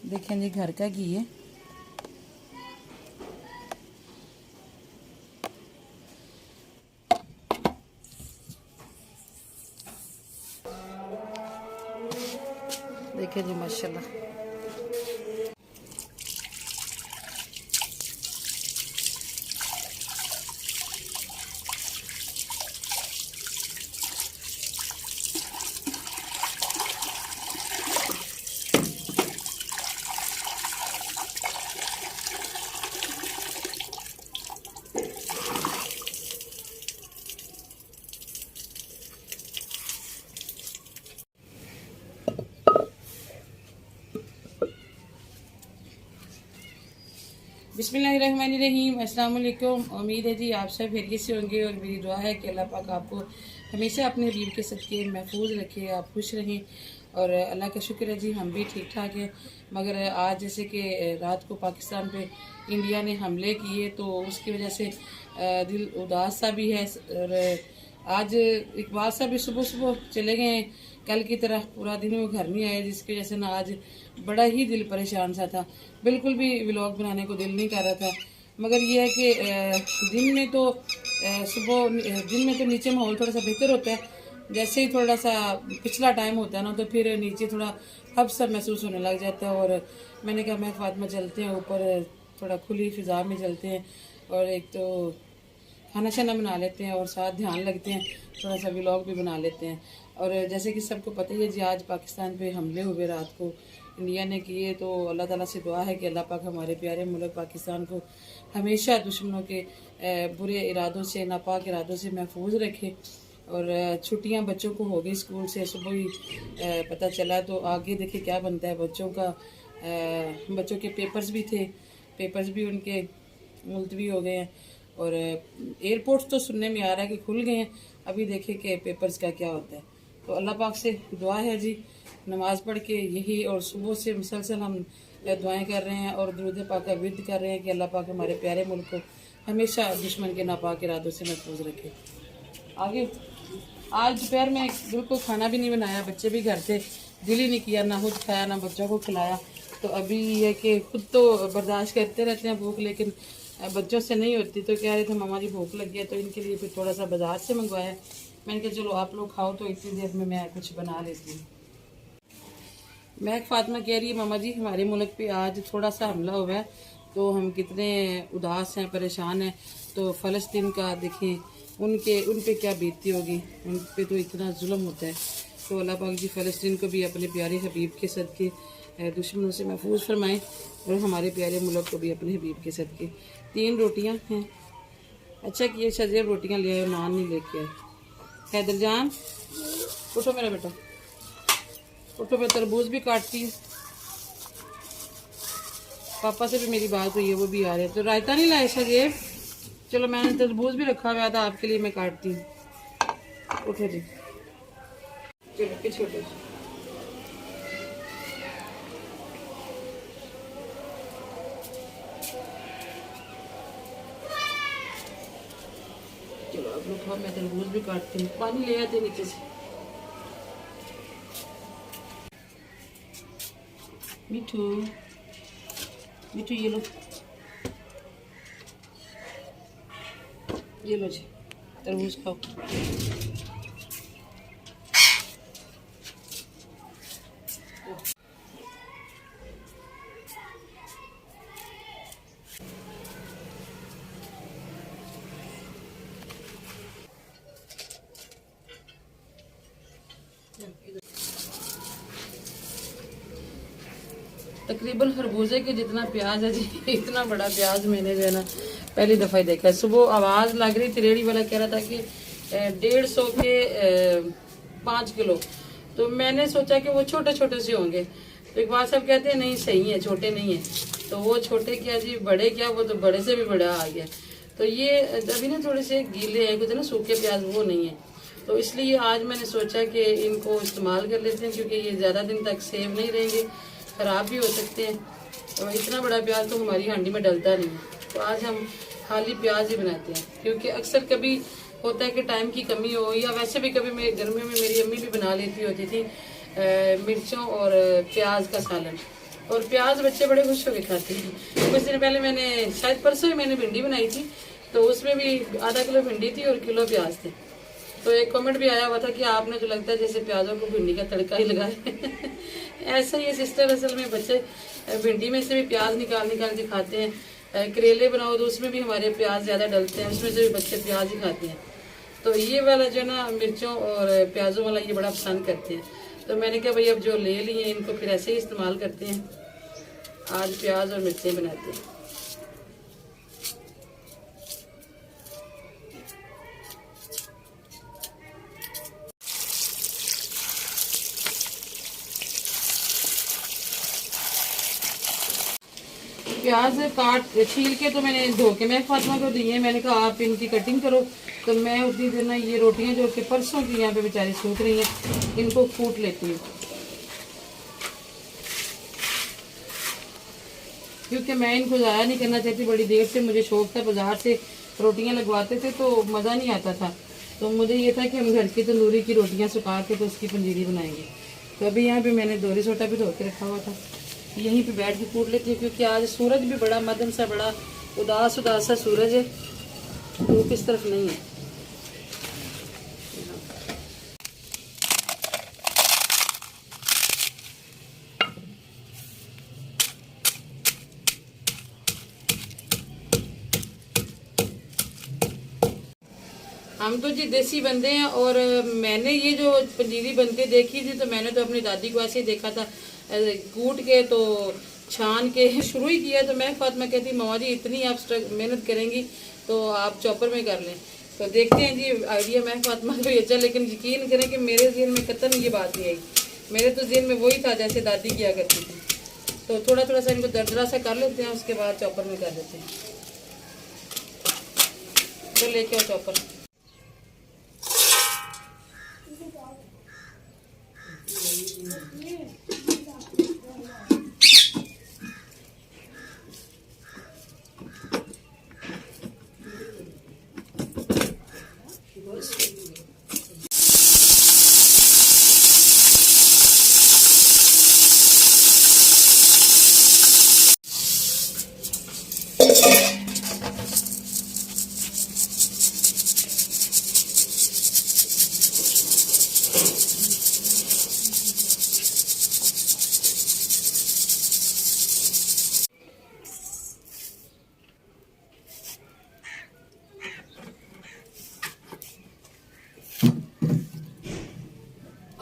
देखें जी घर का घी है। देखें जी माशाल्लाह। बिस्मिल्लाहिर्रहमानिर्रहीम। अस्सलाम वालेकुम। उम्मीद है जी आप सब खैरियत से होंगे और मेरी दुआ है कि अल्लाह पाक आपको हमेशा अपने हबीब के सदके महफूज रखे, आप खुश रहें। और अल्लाह का शुक्र है जी हम भी ठीक ठाक हैं। मगर आज जैसे कि रात को पाकिस्तान पे इंडिया ने हमले किए तो उसकी वजह से दिल उदास सा भी है। और आज इकबाल साहब भी सुबह सुबह चले गए हैं, कल की तरह पूरा दिन वो घर नहीं आए, जिसकी वजह से ना आज बड़ा ही दिल परेशान सा था। बिल्कुल भी व्लॉग बनाने को दिल नहीं कर रहा था। मगर ये है कि दिन में तो नीचे माहौल थोड़ा सा बेहतर होता है। जैसे ही थोड़ा सा पिछला टाइम होता है ना तो फिर नीचे थोड़ा हब सा महसूस होने लग जाता है। और मैंने कहा मैं फातिमा चलते हैं ऊपर, थोड़ा खुली फिजा में चलते हैं और एक तो खाना शाना बना लेते हैं और साथ ध्यान लगते हैं, थोड़ा सा व्लॉग भी बना लेते हैं। और जैसे कि सबको पता ही है जी आज पाकिस्तान पे हमले हुए रात को इंडिया ने किए, तो अल्लाह ताला से दुआ है कि अल्लाह पाक हमारे प्यारे मुल्क पाकिस्तान को हमेशा दुश्मनों के बुरे इरादों से, नापाक इरादों से महफूज रखे। और छुट्टियां बच्चों को हो गई स्कूल से, सुबह ही पता चला। तो आगे देखिए क्या बनता है बच्चों का। बच्चों के पेपर्स भी थे, पेपर्स भी उनके मुलतवी हो गए हैं। और एयरपोर्ट्स तो सुनने में आ रहा है कि खुल गए हैं, अभी देखें कि पेपर्स का क्या होता है। तो अल्लाह पाक से दुआ है जी, नमाज़ पढ़ के यही और सुबह से मुसलसल हम दुआएं कर रहे हैं और दुरूद पाक का विर्द कर रहे हैं कि अल्लाह पाक हमारे प्यारे मुल्क को हमेशा दुश्मन के नापाक इरादों से महफूज रखे। आगे आज दोपहर में बिल्कुल खाना भी नहीं बनाया, बच्चे भी घर थे, दिल ही नहीं किया, ना खुद खाया ना बच्चों को खिलाया। तो अभी ये कि खुद तो बर्दाश्त करते रहते हैं भूख, लेकिन बच्चों से नहीं होती। तो कह रहे थे मामा जी भूख लगी है, तो इनके लिए फिर थोड़ा सा बाजार से मंगवाया। मैंने कहा चलो आप लोग खाओ तो इतनी देर में मैं कुछ बना लेती हूँ। मैं फातिमा कह रही है मामा जी हमारे मुल्क पे आज थोड़ा सा हमला हुआ है तो हम कितने उदास हैं, परेशान हैं। तो फ़लस्तीन का देखें उन पे क्या बीतती होगी, उन पे तो इतना जुल्म होता है। तो अल्लाह पाक जी फ़लस्तीन को भी अपने प्यारे हबीब के सदके दुश्मनों से महफूज फरमाएँ और हमारे प्यारे मुल्क को भी अपने हबीब के सदके। 3 रोटियां हैं। अच्छा किए शजेब रोटियां ले आए, नान नहीं लेके आए। हैदर जान उठो मेरा बेटा, उठो। मैं तरबूज भी काटती हूँ, पापा से भी मेरी बात हुई है, वो भी आ रहे हैं। तो रायता नहीं लाए शजेब? चलो मैंने तरबूज भी रखा हुआ था आपके लिए, मैं काटती हूँ। उठो जी, चलो पीछे उठो। चलो आप लोग खाओ, मैं तरबूज भी काटती हूँ। पानी ले आते नीचे से। मिठू मिठू ये लो जी तरबूज खाओ। तकरीबन खरबूजे के जितना प्याज है जी इतना बड़ा प्याज मैंने जो है ना पहली दफ़ा ही देखा है। सुबह आवाज़ लग रही थी, रेडी वाला कह रहा था कि 150 के 5 किलो। तो मैंने सोचा कि वो छोटे छोटे से होंगे। तो इकबाल साहब कहते हैं नहीं सही है, छोटे नहीं है। तो वो छोटे क्या जी, बड़े क्या, वो तो बड़े से भी बड़ा आ गया। तो ये अभी ना थोड़े से गीले हैं, कुछ ना सूखे प्याज वो नहीं है। तो इसलिए आज मैंने सोचा कि इनको इस्तेमाल कर लेते हैं, क्योंकि ये ज़्यादा दिन तक सेव नहीं रहेंगे, ख़राब भी हो सकते हैं। और इतना बड़ा प्याज तो हमारी हांडी में डलता नहीं है। तो आज हम खाली प्याज ही बनाते हैं, क्योंकि अक्सर कभी होता है कि टाइम की कमी हो, या वैसे भी कभी मेरे गर्मियों में मेरी अम्मी भी बना लेती होती थी मिर्चों और प्याज का सालन। और प्याज बच्चे बड़े खुश होकर खाते हैं। कुछ दिन पहले मैंने शायद परसों ही मैंने भिंडी बनाई थी, तो उसमें भी आधा किलो भिंडी थी और किलो प्याज थे। तो एक कमेंट भी आया हुआ था कि आपने जो लगता है जैसे प्याजों को भिंडी का तड़का ही लगाए। ऐसा ही सिस्टर, असल में बच्चे भिंडी में से भी प्याज निकाल निकाल के खाते हैं। करेले बनाओ तो उसमें भी हमारे प्याज ज़्यादा डलते हैं, उसमें से भी बच्चे प्याज ही खाते हैं। तो ये वाला जो ना मिर्चों और प्याजों वाला ये बड़ा पसंद करते हैं। तो मैंने कहा भाई अब जो ले लिए इनको फिर ऐसे ही इस्तेमाल करते हैं। आज प्याज और मिर्चें बनाते हैं। प्याज काट छील के तो मैंने धो के मैं फातिमा को दिए। मैंने कहा आप इनकी कटिंग करो। तो मैं उतनी देर ना ये रोटियां जो कि परसों की यहाँ पे बेचारी सूख रही हैं, इनको कूट लेती हूँ, क्योंकि मैं इनको ज़ाया नहीं करना चाहती। बड़ी देर से मुझे शौक था, बाजार से रोटियां लगवाते थे तो मज़ा नहीं आता था। तो मुझे ये था कि हम घर की तंदूरी की रोटियां सुखा के तो उसकी पंजीरी बनाएंगे। तो अभी यहाँ पे मैंने दोरी सोटा भी धो के रखा हुआ था, यहीं पे बैठ के कूट लेती हूँ, क्योंकि आज सूरज भी बड़ा मध्यम सा, बड़ा उदास उदास सा सूरज है, धूप इस तरफ नहीं है। हम तो जी देसी बंदे हैं, और मैंने ये जो पंजीरी बनते देखी थी तो मैंने तो अपनी दादी को ऐसे ही देखा था, कूट के तो छान के शुरू ही किया। तो मैं फातिमा कहती मामा जी इतनी आप मेहनत करेंगी तो आप चॉपर में कर लें। तो देखते हैं जी आइडिया मैं फातिमा को ये अच्छा, लेकिन यकीन करें कि मेरे ज़हन में कतई ये बात नहीं आई। मेरे तो ज़हन में वही था जैसे दादी किया करती थी। तो थोड़ा थोड़ा सा इनको दरदरा सा कर लेते हैं, उसके बाद चॉपर में कर देते हैं। तो लेके आओ चॉपर।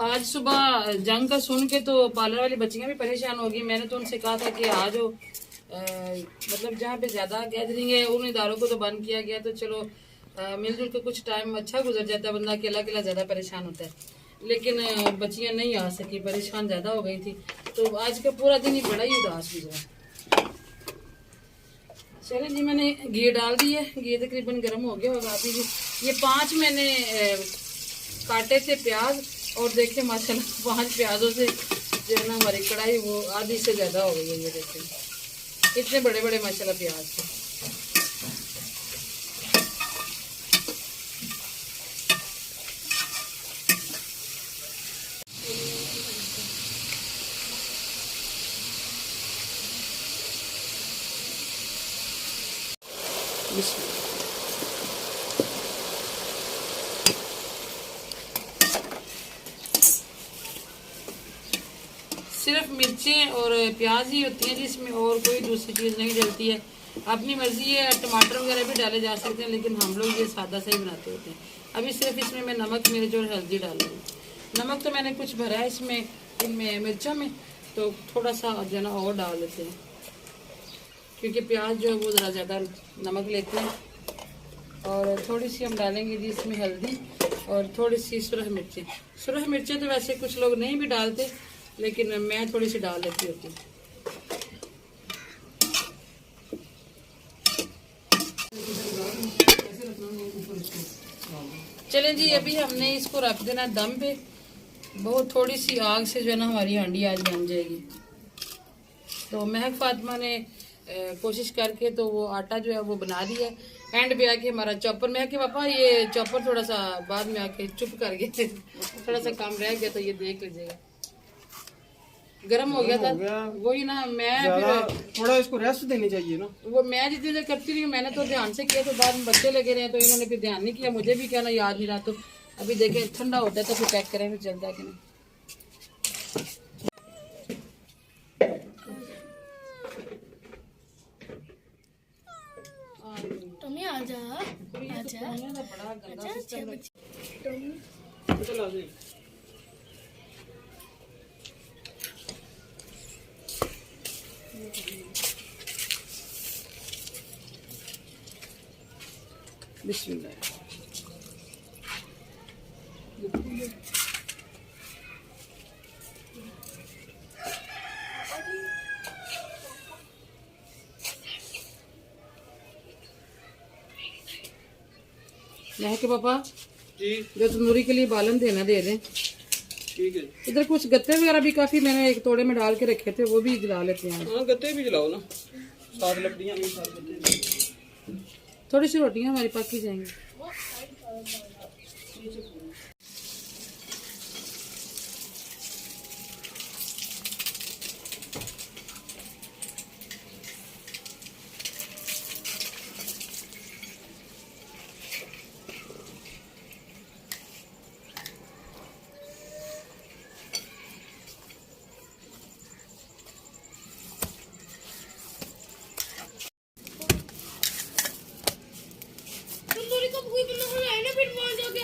आज सुबह जंग का सुन के तो पार्लर वाली बच्चियां भी परेशान हो गई। मैंने तो उनसे कहा था कि आ जाओ, मतलब जहाँ पे ज़्यादा गैदरिंग है उन इदारों को तो बंद किया गया, तो चलो मिलजुल के कुछ टाइम अच्छा गुजर जाता है। बंदा अकेला अकेला ज़्यादा परेशान होता है, लेकिन बच्चियां नहीं आ सकी, परेशान ज़्यादा हो गई थी। तो आज का पूरा दिन ही बड़ा ही उदास गुजरा। चले जी मैंने घी डाल दी है, घी तकरीबन गर्म हो गया होगा अभी जी। ये 5 मैंने काटे थे प्याज, और देखे माशाल्लाह 5 प्याजों से जो है ना हमारी कढ़ाई वो आधी से ज़्यादा हो गई है। ये देखें इतने बड़े बड़े माशाल्लाह प्याज थे। सिर्फ मिर्चें और प्याज ही होती हैं जिसमें, और कोई दूसरी चीज़ नहीं डलती है। अपनी मर्जी है, टमाटर वगैरह भी डाले जा सकते हैं, लेकिन हम लोग ये सादा सा ही बनाते होते हैं। अभी सिर्फ इसमें मैं नमक, मिर्च और हल्दी डाल रही हूँ। नमक तो मैंने कुछ भरा है इसमें, इनमें मिर्चों में, तो थोड़ा सा जो है ना और डाल देते हैं, क्योंकि प्याज जो है वो ज़रा ज़्यादा नमक लेते हैं। और थोड़ी सी हम डालेंगे जी इसमें हल्दी, और थोड़ी सी सुरख मिर्चें। सुरख मिर्चें तो वैसे कुछ लोग नहीं भी डालते, लेकिन मैं थोड़ी सी डाल देती होती हूँ। चलें जी अभी हमने इसको रख देना दम पे। बहुत थोड़ी सी आग से जो है ना हमारी हांडी आज बन जाएगी। तो महक फातिमा ने कोशिश करके तो वो आटा जो है वो बना दिया है। एंड पे आके हमारा चॉपर में आके पापा ये चॉपर थोड़ा सा बाद में आके चुप कर गए, थोड़ा सा काम रह गया, तो ये देख लीजिएगा। गर्म हो गया था, गया। वही ना मैं ज़्यादा फिर थोड़ा इसको रेस्ट देनी चाहिए ना। वो मैं जितनी देर करती रही हूँ, मैंने तो ध्यान से किया, तो बाद में बच्चे लगे रहे तो इन्होंने फिर ध्यान नहीं किया, मुझे भी क्या ना याद नहीं रहा। तो अभी देखें ठंडा होता है तो फिर चेक करें फिर चलता है कि नहीं। तुम्हें आजा आजा बड़ा गंदा सिस्टम है। चलो आ जाइए। बिस्मिल्लाह। महक के पापा जी जो तंदूरी के लिए बालन देना दे दें। ठीक है। इधर कुछ गत्ते वगैरह भी काफी मैंने एक तोड़े में डाल के रखे थे, वो भी जला लेते हैं। हाँ गत्ते भी जलाओ ना, 7 लकड़ियाँ नहीं, 7 गत्ते। थोड़ी सी रोटियां हमारी पक ही जाएंगी। तंदूरी कब कोई बंदा को लाए ना फिर वहां जाके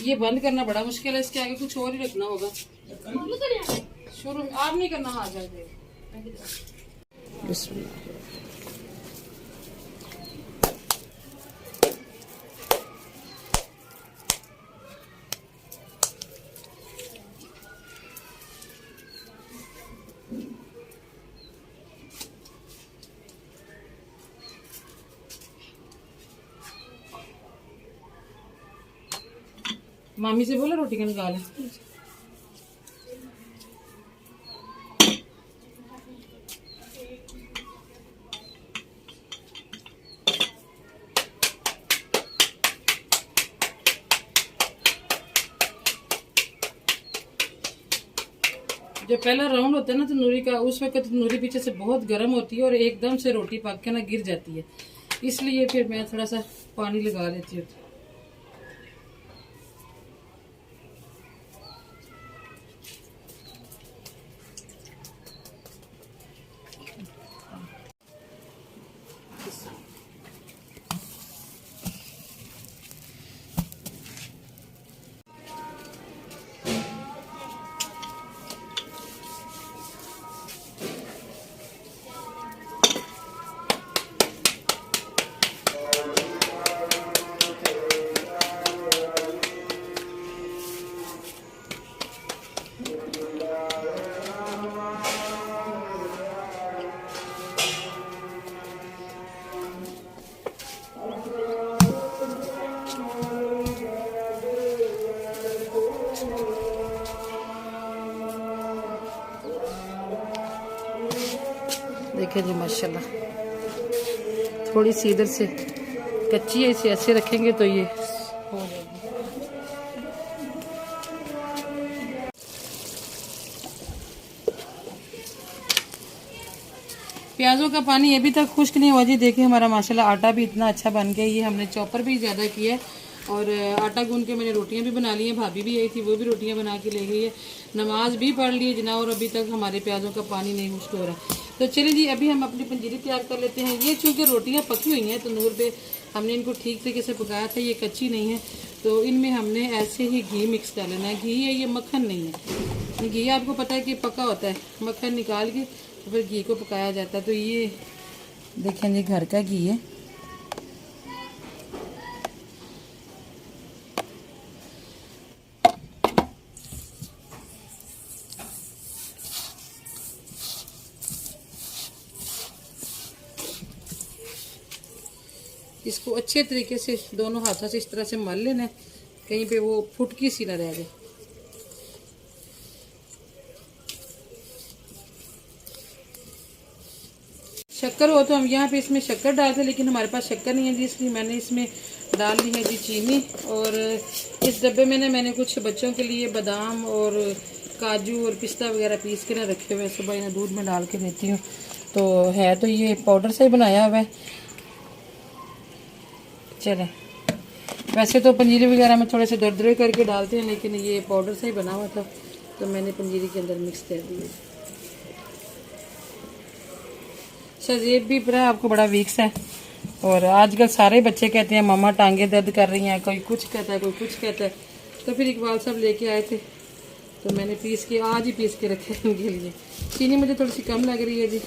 ये बंद करना बड़ा मुश्किल है, इसके आगे कुछ और ही रखना होगा। शुरू में आप नहीं करना, हाँ जाए। मामी से बोला रोटी का निकाले। जो पहला राउंड होता है ना तंदूरी का, उस वक्त तंदूरी पीछे से बहुत गर्म होती है और एकदम से रोटी पक के ना गिर जाती है, इसलिए फिर मैं थोड़ा सा पानी लगा लेती हूँ। देखें जी माशाल्लाह, थोड़ी सी इधर से कच्ची है, इसे ऐसे रखेंगे तो ये हो जाएगी। प्याज़ों का पानी अभी तक खुश्क नहीं हुआ जी। देखिए हमारा माशाल्लाह आटा भी इतना अच्छा बन गया। ये हमने चॉपर भी ज़्यादा किया है और आटा गूंद के मैंने रोटियां भी बना ली हैं। भाभी भी आई थी, वो भी रोटियां बना के ले गई है। नमाज भी पढ़ ली है जना, और अभी तक हमारे प्याज़ों का पानी नहीं खुश्क हो रहा। तो चलिए जी अभी हम अपनी पंजीरी तैयार कर लेते हैं। ये चूँकि रोटियाँ पकी हुई हैं तंदूर पे हमने इनको ठीक तरीके से पकाया था, ये कच्ची नहीं है, तो इनमें हमने ऐसे ही घी मिक्स कर लेना है। घी है, ये मक्खन नहीं है। घी आपको पता है कि पका होता है, मक्खन निकाल के तो फिर घी को पकाया जाता है। तो ये देखें जी घर का घी है। इसको अच्छे तरीके से दोनों हाथों से इस तरह से मल लेना है, कहीं पे वो फुटकी सी ना रह जाए। शक्कर हो तो हम यहाँ पे इसमें शक्कर डालते, लेकिन हमारे पास शक्कर नहीं है जी, इसलिए मैंने इसमें डाल ली है जी चीनी। और इस डब्बे में ना मैंने कुछ बच्चों के लिए बादाम और काजू और पिस्ता वगैरह पीस के ना रखे हुए, सुबह इन्हें दूध में डाल के देती हूँ। तो है तो ये पाउडर से ही बनाया हुआ है। चले वैसे तो पंजीरी वगैरह में थोड़े से दरदरे करके डालते हैं, लेकिन ये पाउडर से ही बना हुआ था तो मैंने पंजीरी के अंदर मिक्स कर दिया। शजीब भी पूरा आपको बड़ा वीक्स है, और आजकल सारे बच्चे कहते हैं मम्मा टांगे दर्द कर रही हैं, कोई कुछ कहता है कोई कुछ कहता है। तो फिर इकबाल साहब लेके आए थे तो मैंने पीस के आज ही पीस के रखे इनके लिए। चीनी मुझे थोड़ी सी कम लग रही है जी,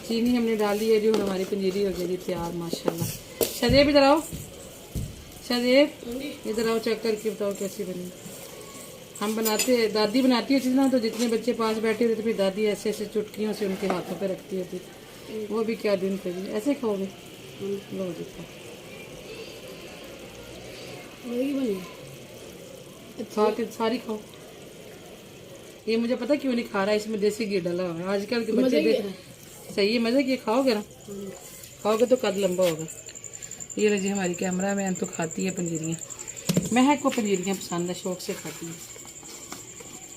चीनी हमने डाल दी है जी और हमारी पंजीरी हो गई जी तैयार माशाल्लाह। शजीब इधर आओ, शजीब इधर आओ, चेक करके बताओ कैसी बनी। हम बनाते दादी बनाती होती थी ना, तो जितने बच्चे पास बैठे होते थे फिर दादी ऐसे ऐसे चुटकियों से उनके हाथों पे रखती होती। वो भी क्या दिन थे जी। ऐसे खाओगे? लो जी खा के सारी खाओ। ये मुझे पता क्यों नहीं खा रहा है, इसमें देसी घी डाला हुआ है। आजकल के बच्चे सही है, मजे की खाओगे ना, खाओगे तो कद लंबा होगा। ये लीजिए हमारी कैमरा मैन तो खाती है पंजीरियाँ। महक को पंजीरियाँ पसंद है, शौक से खाती है।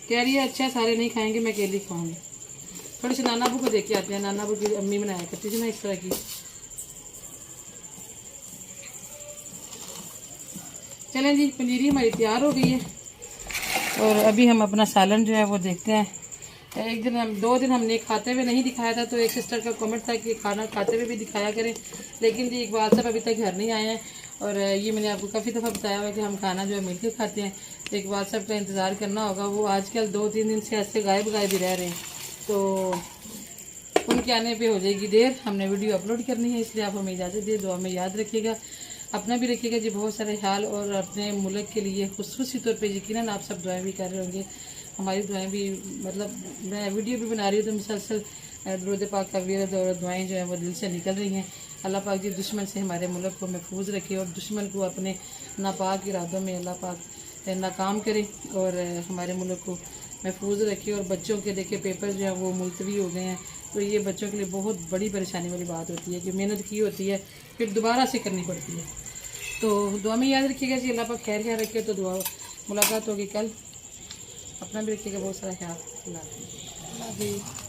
कह रही है अच्छा सारे नहीं खाएंगे, मैं अकेली खाऊंगी। थोड़ी सी नाना अबू को देख के आते हैं, नाना अबू की अम्मी बनाया करती थी ना इस तरह की। चलें जी पंजीरी हमारी तैयार हो गई है, और अभी हम अपना सालन जो है वो देखते हैं। एक दिन हम 2 दिन हमने खाते हुए नहीं दिखाया था, तो एक सिस्टर का कमेंट था कि खाना खाते हुए भी दिखाया करें, लेकिन जी इकबाल साहब अभी तक घर नहीं आए हैं। और ये मैंने आपको काफ़ी दफ़ा बताया हुआ कि हम खाना जो है मिलकर खाते हैं, तो इकबाल साहब का इंतज़ार करना होगा। वो आजकल 2-3 दिन से ऐसे गायब ही रह रहे हैं, तो उनके आने पे हो जाएगी देर। हमने वीडियो अपलोड करनी है, इसलिए आप हमें इजाज़त दे। दुआ में याद रखिएगा, अपना भी रखिएगा जी बहुत सारे ख्याल, और अपने मुल्क के लिए खुसूसी तौर पे यकीनन आप सब दुआएं भी कर रहे होंगे। हमारी दुआएं भी, मतलब मैं वीडियो भी बना रही हूँ तो मुसलसल दरूद पाक का विरद और दुआएं जो है वो दिल से निकल रही हैं। अल्लाह पाक जी दुश्मन से हमारे मुल्क को महफूज रखे, और दुश्मन को अपने नापाक इरादों में अल्लाह पाक नाकाम करे, और हमारे मुल्क को महफूज रखे। और बच्चों के देखे पेपर जो है वो मुलतवी हो गए हैं, तो ये बच्चों के लिए बहुत बड़ी परेशानी वाली बात होती है कि मेहनत की होती है फिर दोबारा से करनी पड़ती है। तो दुआ में याद रखिएगा जी, अल्लाह पाक खैर ख्याल रखे। तो दुआ मुलाकात होगी कल, अपना भी रखिएगा बहुत सारा ख्याल। अल्लाह हाफ़िज़।